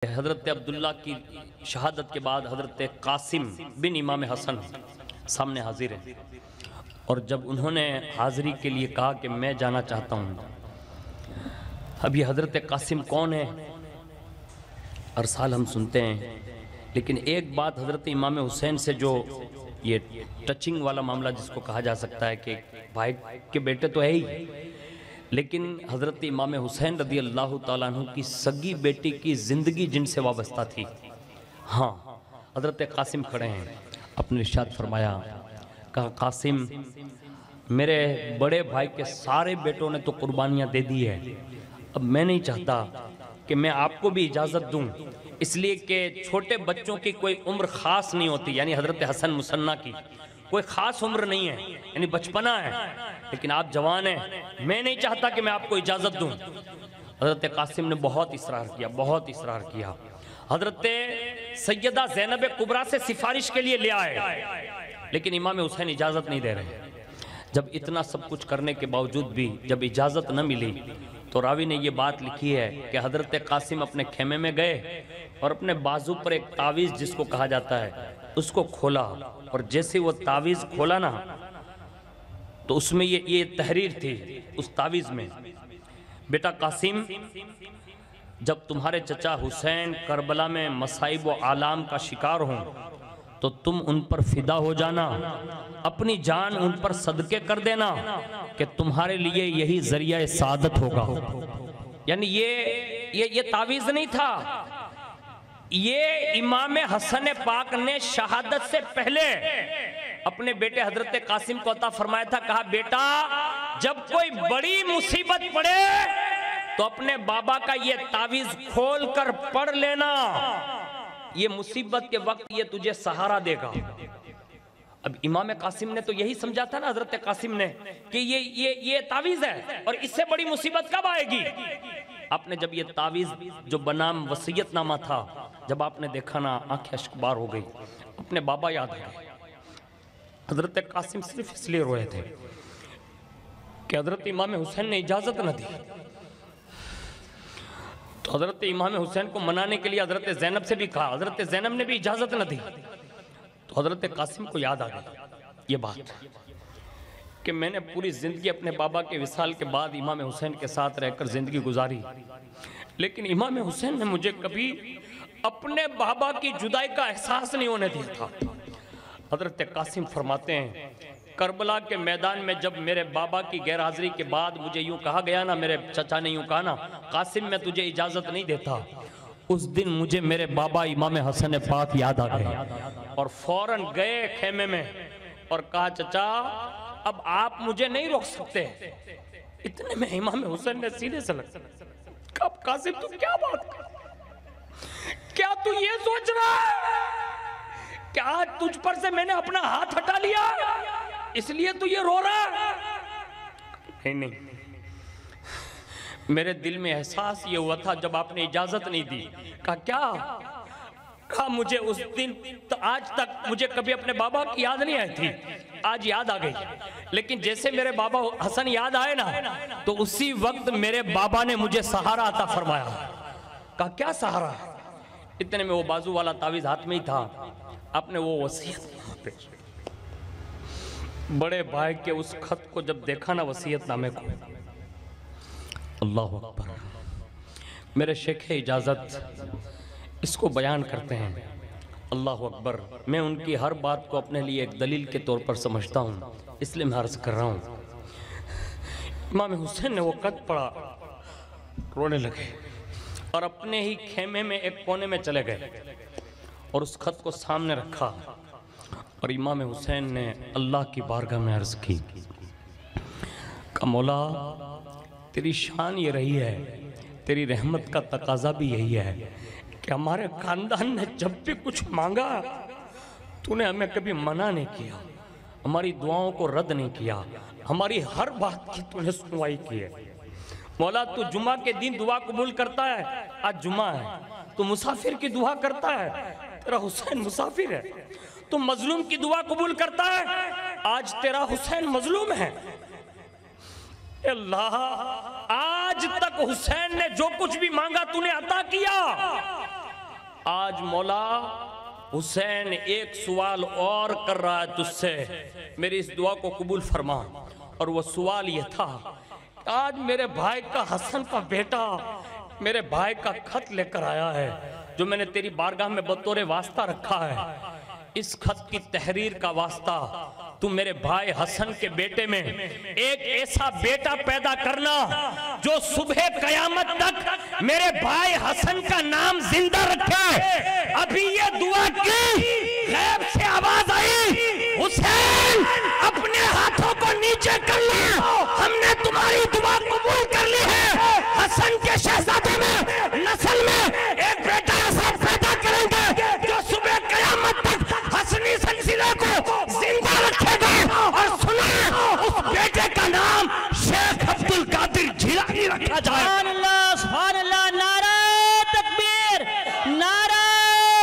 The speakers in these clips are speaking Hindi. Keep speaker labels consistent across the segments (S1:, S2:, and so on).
S1: हज़रत अब्दुल्ला की शहादत के बाद हज़रत कासिम बिन इमाम हसन सामने हाजिर है और जब उन्होंने हाज़िरी के लिए कहा कि मैं जाना चाहता हूँ। अब ये हज़रत कासिम कौन है, हर साल हम सुनते हैं, लेकिन एक बात हज़रत इमाम हुसैन से जो ये टचिंग वाला मामला जिसको कहा जा सकता है कि भाई के बेटे तो है ही, लेकिन हज़रत इमाम हुसैन रज़ी अल्लाह ताला अन्हु की सगी बेटी की ज़िंदगी जिनसे वाबस्ता थी। हाँ, हज़रत कासिम खड़े हैं, अपने इरशाद फरमाया, कहा कासिम मेरे बड़े भाई के सारे बेटों ने तो कुर्बानियाँ दे दी है, अब मैं नहीं चाहता कि मैं आपको भी इजाज़त दूँ, इसलिए कि छोटे बच्चों की कोई उम्र ख़ास नहीं होती, यानी हज़रत हसन मुसन्ना की कोई ख़ास उम्र नहीं है, यानी बचपना है, लेकिन आप जवान हैं, मैं नहीं चाहता कि मैं आपको इजाज़त दूँ। हज़रत कासिम ने बहुत इसरार किया, बहुत इसरार किया। हज़रत सैयदा ज़ैनब कुबरा से सिफारिश के लिए ले आए, लेकिन इमाम हुसैन इजाज़त नहीं दे रहे। जब इतना सब कुछ करने के बावजूद भी जब इजाज़त न मिली तो रावी ने ये बात लिखी है कि हज़रत कासिम अपने खेमे में गए और अपने बाजू पर एक तावीज़ जिसको कहा जाता है उसको खोला, और जैसे वो तावीज़ खोला ना तो उसमें ये तहरीर थी उस तावीज़ में, बेटा कासिम जब तुम्हारे चचा हुसैन करबला में मसाइब व आलाम का शिकार हों तो तुम उन पर फिदा हो जाना, अपनी जान उन पर सदके कर देना कि तुम्हारे लिए यही जरिया सादत होगा। यानी ये तावीज़ नहीं था, ये इमाम हसन पाक ने शहादत से पहले अपने बेटे हजरत कासिम को अता फरमाया था। कहा बेटा जब कोई बड़ी मुसीबत पड़े तो अपने बाबा का ये तावीज़ खोल कर पढ़ लेना, ये मुसीबत के वक्त ये तुझे सहारा देगा। अब इमाम कासिम ने तो यही समझा था ना हजरत कासिम ने कि ये तावीज़ है और इससे बड़ी मुसीबत कब आएगी। आपने जब ये तावीज़ जो बनाम वसीयतनामा था जब आपने देखा ना, आंखें अश्कबार हो गई, अपने बाबा याद आ गए। हजरत कासिम सिर्फ इसलिए रोए थे कि हजरत इमाम हुसैन ने इजाज़त न दी, तो हजरत इमाम हुसैन को मनाने के लिए हजरत ज़ैनब से भी कहा, हजरत ज़ैनब ने भी इजाज़त न दी, तो हजरत कासिम को याद आ गई ये बात कि मैंने पूरी ज़िंदगी अपने बाबा के विसाल के बाद इमाम हुसैन के साथ रहकर ज़िंदगी गुजारी, लेकिन इमाम हुसैन ने मुझे कभी अपने बाबा की जुदाई का एहसास नहीं होने दिया था। हजरत कासिम फरमाते हैं करबला के मैदान में जब मेरे बाबा की गैर हाजिरी के बाद मुझे यूँ कहा गया ना, मेरे चचा ने यूँ कहा ना, कासिम मैं तुझे इजाज़त नहीं देता, उस दिन मुझे मेरे बाबा इमाम हसन पाक याद आ गए और फौरन गए खेमे में और कहा चचा अब आप मुझे नहीं रोक सकते। इतने में इमाम हुसैन ने सीने से लगा, कब कासिम तू क्या बात कर, क्या तू ये सोच रहा है क्या तुझ पर से मैंने अपना हाथ हटा लिया इसलिए तू ये रो रहा है? नहीं, मेरे दिल में एहसास ये हुआ था जब आपने इजाजत नहीं दी। कहा क्या? कहा मुझे उस दिन तो आज तक मुझे कभी अपने बाबा की याद नहीं आई थी, आज याद आ गई, लेकिन जैसे मेरे बाबा हसन याद आए ना तो उसी वक्त मेरे बाबा ने मुझे सहारा अता फरमाया। कहा क्या सहारा? इतने में वो बाजू वाला तावीज़ हाथ में ही था, आपने वो वसीयत बड़े भाई के उस खत को जब देखा ना, वसीयतनामे को, अल्लाह अकबर, मेरे शेख इजाज़त इसको बयान करते हैं, अल्लाह अकबर। मैं उनकी हर बात को अपने लिए एक दलील के तौर पर समझता हूँ, इसलिए मैं अर्ज़ कर रहा हूँ। इमाम हुसैन ने वो खत पढ़ा, रोने लगे और अपने ही खेमे में एक कोने में चले गए और उस खत को सामने रखा और इमाम हुसैन ने अल्लाह की बारगाह में अर्ज़ की, का मौला तेरी शान ये रही है, तेरी रहमत का तकाजा भी यही है कि हमारे ख़ानदान ने जब भी कुछ मांगा तूने हमें कभी मना नहीं किया, हमारी दुआओं को रद्द नहीं किया, हमारी हर बात की तूने सुनवाई की है। मौला तू जुमा के दिन दुआ कबूल करता है, आज जुमा है, तू मुसाफिर की दुआ करता है, तेरा हुसैन मुसाफिर है, तू मजलूम की दुआ कबूल करता है, आज तेरा हुसैन मजलूम है। अल्लाह आज तक हुसैन ने जो कुछ भी मांगा तूने अता किया, आज मौला हुसैन एक सवाल और कर रहा है तुझसे, मेरी इस दुआ को कबूल फरमा। और वो सवाल ये था, आज मेरे भाई का हसन का बेटा मेरे भाई का खत लेकर आया है जो मैंने तेरी बारगाह में बतौर वास्ता रखा है। इस खत की तहरीर का वास्ता तू मेरे भाई हसन के बेटे में एक ऐसा बेटा पैदा करना जो सुबह कयामत तक मेरे भाई हसन का नाम जिंदा रखे। अभी ये दुआ की गैब से आवाज आई, हुसैन अपने हाथों को नीचे कर ले, हमने तुम्हारी दुआ कबूल कर ली है। हसन के शहजादे में नस्ल में एक बेटा ऐसा पैदा करेंगे जो सुबह कयामत तक हसनी सिलसिले को जिंदा रखेगा। और सुना, उस बेटे का नाम शेख अब्दुल कादिर जिलानी रखा जाए।
S2: सुभान अल्लाह, नारा तकबीर, नारा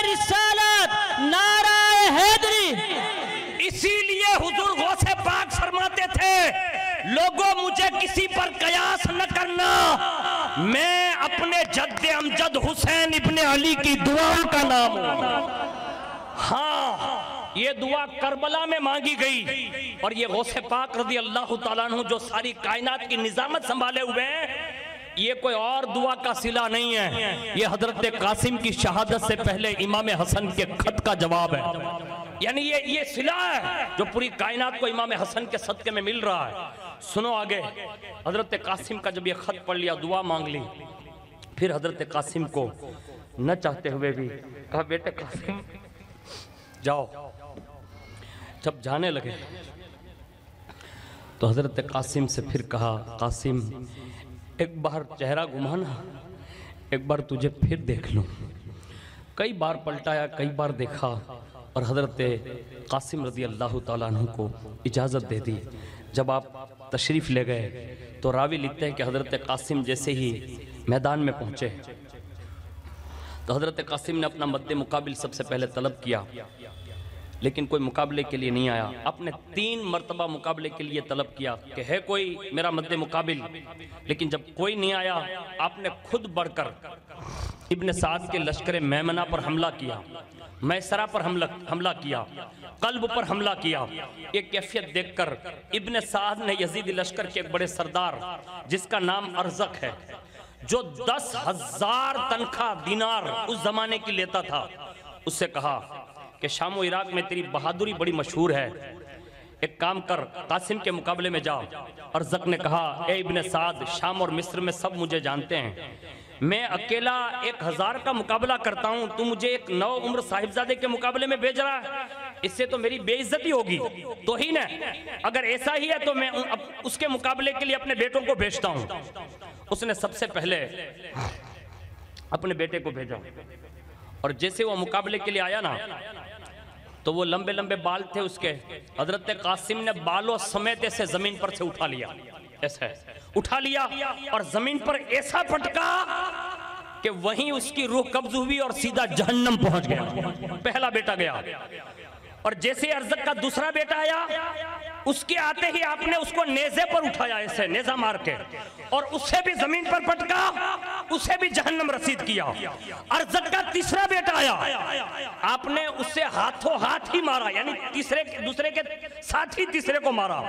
S2: रिसालत, नारा हैदरी।
S1: इसीलिए हुजूर गौसे पाक फरमाते थे, लोगों मुझे किसी पर कयास न करना, मैं अपने जद्दे अमजद हुसैन इब्ने अली की दुआओं का नाम हूं। हाँ, ये दुआ करबला में मांगी गई और ये गौसे पाक रज़ी अल्लाह ताला अन्हु जो सारी कायनात की निजामत संभाले हुए हैं, ये कोई और दुआ का सिला नहीं है, ये हजरत कासिम की शहादत से पहले इमाम हसन के खत का जवाब है। यानी ये सिला है जो पूरी कायनात को इमाम हसन के सदके में मिल रहा है। सुनो आगे, हजरत कासिम का जब ये खत पढ़ लिया, दुआ मांग ली, फिर हजरत कासिम को न चाहते हुए भी कहा, बेटे कासिम जाओ। जब जाने लगे तो हजरत कासिम से फिर कहा, कासिम एक बार चेहरा घुमाना, एक बार तुझे फिर देख लूं। कई बार पलटाया, कई बार देखा और हजरत कासिम रज़ी अल्लाह ताला अन्हु को इजाज़त दे दी। जब आप तशरीफ़ ले गए तो रावी लिखते हैं कि हजरत कासिम जैसे ही मैदान में पहुँचे तो हजरत कासिम ने अपना मद्दे मुकाबिल सबसे पहले तलब किया, लेकिन कोई मुकाबले के लिए नहीं आया। आपने 3 मरतबा मुकाबले के लिए तलब किया कि है कोई मेरा मद्दे मुकाबिल, लेकिन जब कोई नहीं आया, आपने खुद बढ़कर इब्न साद के लश्कर मैमना पर हमला किया, मैसरा पर हमला किया, कल्ब पर हमला किया। ये कैफियत देखकर इब्न साद ने यजीदी लश्कर के एक बड़े सरदार जिसका नाम अर्जक है, जो 10,000 तनख्वाह दिनार उस जमाने की लेता था, उससे कहा कि शाम और इराक में तेरी बहादुरी बड़ी मशहूर है, एक काम कर, कासिम के मुकाबले में जाओ। अर्जक ने कहा, ए इब्न साद, शाम और मिस्र में सब मुझे जानते हैं, मैं अकेला 1000 का मुकाबला करता हूं, तू मुझे एक 9 उम्र साहिबजादे के मुकाबले में भेज रहा है, इससे तो मेरी बेइज्जती होगी। तो ही ना, अगर ऐसा ही है तो मैं उसके मुकाबले के लिए अपने बेटों को भेजता हूं। उसने सबसे पहले अपने बेटे को भेजा और जैसे वो मुकाबले के लिए आया ना, तो वो लंबे लंबे बाल थे उसके, हजरत कासिम ने बालों समेत ऐसे जमीन पर से उठा लिया, ऐसे उठा लिया और जमीन पर ऐसा पटका कि वहीं उसकी रूह कब्ज हुई और सीधा जहन्नम पहुंच गया। पहला बेटा गया और जैसे अर्जक का दूसरा बेटा आया, उसके आते ही आपने उसको नेज़े पर उठाया, ऐसे नेज़ा मार के, और उससे भी जमीन पर पटका, उसे भी जहन्नम रसीद किया। अर्जक का तीसरा बेटा आया, आपने उससे हाथों हाथ ही मारा, यानी दूसरे के साथ ही तीसरे को मारा।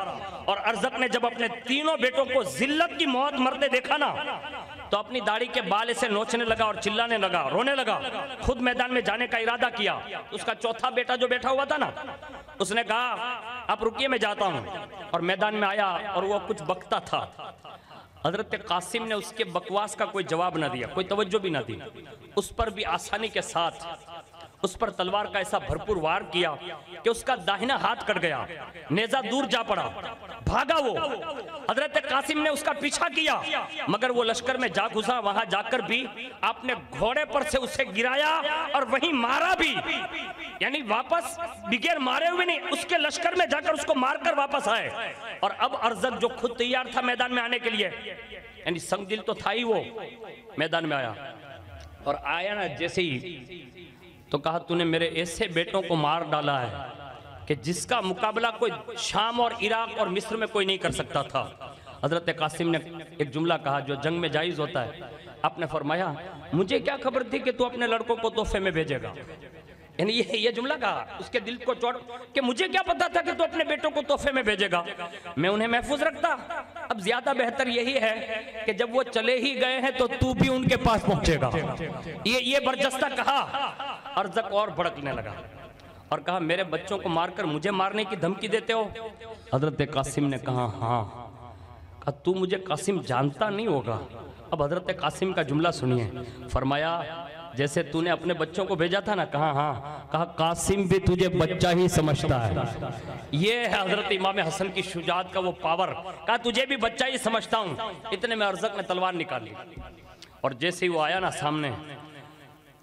S1: और अर्जक ने जब अपने तीनों बेटों को जिल्लत की मौत मरते देखा ना, तो अपनी दाढ़ी के बाल ऐसे नोचने लगा और चिल्लाने लगा, रोने लगा, खुद मैदान में जाने का इरादा किया। उसका चौथा बेटा जो बैठा हुआ था ना, उसने कहा, आप रुकिए मैं जाता हूं, और मैदान में आया और वो कुछ बकता था। हजरत कासिम ने उसके बकवास का कोई जवाब ना दिया, कोई तवज्जो भी ना दी, उस पर भी आसानी के साथ उस पर तलवार का ऐसा भरपूर वार किया कि उसका दाहिना हाथ कट गया, नेजा दूर जा पड़ा, भागा वो। हजरत कासिम ने उसका पीछा किया, मगर वो लश्कर में जा घुसा। वहां जाकर भी आपने घोड़े पर से उसे गिराया और वहीं मारा भी, यानी वापस बिगैर मारे हुए नहीं, उसके लश्कर में जाकर उसको मारकर वापस आए। और अब अर्जक जो खुद तैयार था मैदान में आने के लिए, यानी संगदिल तो था ही, वो मैदान में आया और आया ना जैसे ही तो कहा, तूने मेरे ऐसे बेटों को मार डाला है कि जिसका मुकाबला कोई शाम और इराक और मिस्र में कोई नहीं कर सकता था। हजरत कासिम ने एक जुमला कहा जो जंग में जायज होता है, आपने फरमाया मुझे क्या खबर थी कि तू अपने लड़कों को तोहफे में भेजेगा। यानी ये जुमला कहा उसके दिल को चोट कि मुझे क्या पता था कि तू अपने बेटों को तोहफे में भेजेगा, मैं उन्हें महफूज रखता। अब ज्यादा बेहतर यही है कि जब वो चले ही गए हैं तो तू भी उनके पास पहुंचेगा। ये बरजस्ता कहा। अर्ज़क और भड़कने लगा और कहा मेरे बच्चों को मारकर मुझे मारने की धमकी देते हो। हजरत कासिम ने कहा हाँ। कहा तू मुझे कासिम जानता नहीं होगा। अब हजरत कासिम का जुमला सुनिए। फरमाया जैसे तूने अपने बच्चों को भेजा था ना। कहा हाँ। कहा कासिम भी तुझे बच्चा ही समझता है। ये है हजरत इमाम हसन की शुजात का वो पावर। कहा तुझे भी बच्चा ही समझता हूँ। इतने में अर्ज़क ने तलवार निकाली और जैसे ही वो आया ना सामने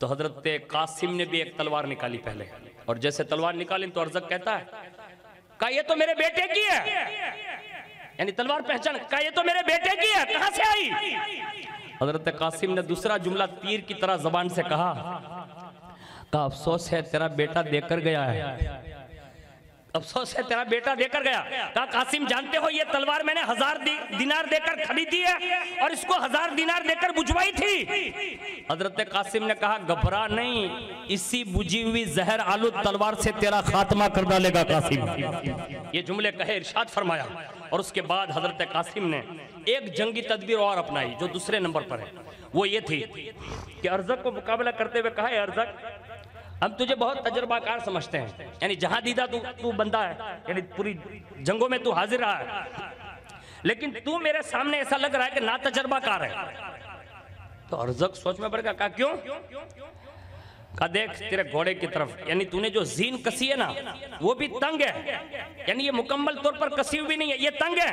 S1: तो हजरत कासिम ने भी एक तलवार निकाली पहले। और जैसे तलवार निकाली तो अर्ज़क कहता है कहा ये तो मेरे बेटे की है। यानी तलवार पहचान। कहा ये तो मेरे बेटे की है, कहां से आई। हजरत कासिम ने दूसरा जुमला तीर की तरह जबान से कहा अफसोस है तेरा बेटा देकर गया है। अफसोस है तेरा बेटा देकर गया। कहा कासिम जानते हो ये तलवार मैंने 1000 दिनार देकर खरीदी है और इसको 1000 दिनार देकर बुझवाई थी। हजरत कासिम ने कहा घबरा नहीं, इसी बुझी हुई जहर आलू तलवार से तेरा खात्मा कर डालेगा कासिम। ये जुमले कहे इरशाद फरमाया। और उसके बाद हजरत कासिम ने एक जंगी तदबीर और अपनाई जो दूसरे नंबर पर है। वो ये थी कि अर्ज़क को मुकाबला करते हुए कहा अर्ज़क हम तुझे बहुत तजर्बाकार समझते हैं। यानी जहां दीदा तू बंदा है, यानी पूरी जंगों में तू हाजिर रहा है, लेकिन तू मेरे सामने ऐसा लग रहा है कि ना तजर्बाकार है। तो अर्ज़क सोच में पड़ गया। कहा क्यों। कहा देख तेरे घोड़े की तरफ, यानी तूने जो जीन कसी है ना वो भी तंग है। यानी ये मुकम्मल तौर पर कसी हुई नहीं है, ये तंग है।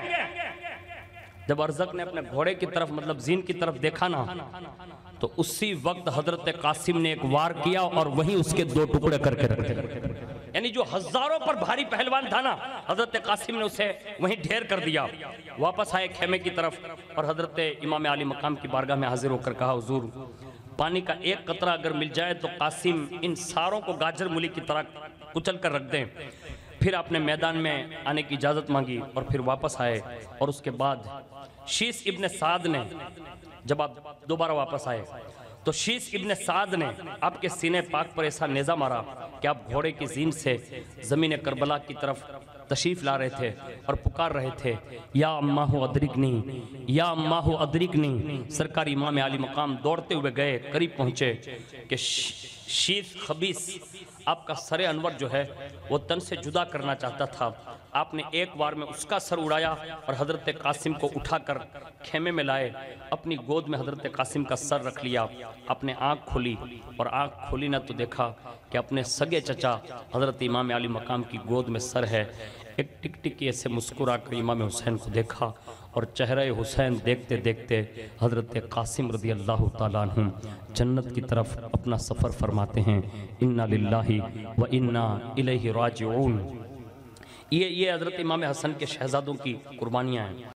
S1: जब अर्ज़क ने अपने घोड़े की तरफ मतलब जीन की तरफ देखा ना तो उसी वक्त हजरत कासिम ने एक वार किया और वहीं उसके 2 टुकड़े करके रखे। यानी जो हजारों पर भारी पहलवान था ना हजरत कासिम ने उसे वहीं ढेर कर दिया। वापस आए खेमे की तरफ और हजरत इमाम आली मकाम की बारगाह में हाजिर होकर कहा हुजूर पानी का एक कतरा अगर मिल जाए तो कासिम इन सारों को गाजर मूली की तरह कुचल कर रख दें। फिर आपने मैदान में आने की इजाज़त मांगी और फिर वापस आए। और उसके बाद शीस इब्न साद ने जब आप दोबारा वापस आए तो शीस इब्न साद ने आपके सीने पाक पर ऐसा नेज़ा मारा कि आप घोड़े की जीन से ज़मीन करबला की तरफ तशरीफ़ ला रहे थे और पुकार रहे थे या अम्मा हो अदरिकनी, या अम्मा हो अदरिकनी। सरकार इमाम आली मकाम दौड़ते हुए गए, करीब पहुँचे कि शीस खबीस आपका सरे अनवर जो है वो तन से जुदा करना चाहता था। आपने एक बार में उसका सर उड़ाया और हजरत कासिम को उठाकर खेमे में लाए। अपनी गोद में हजरत कासिम का सर रख लिया। अपने आँख खोली और आँख खोली ना तो देखा कि अपने सगे चचा हजरत इमाम आली मकाम की गोद में सर है। एक टिकटिकी ऐसे मुस्कुरा कर इमाम हुसैन को देखा और चेहरे हुसैन देखते देखते हजरत कासिम रज़ी अल्लाह ताला अन्हु जन्नत की तरफ अपना सफ़र फरमाते हैं। इन्ना लिल्लाहि व इन्ना इलैहि राजिऊन। ये हजरत इमाम हसन के शहजादों की कुर्बानियाँ हैं।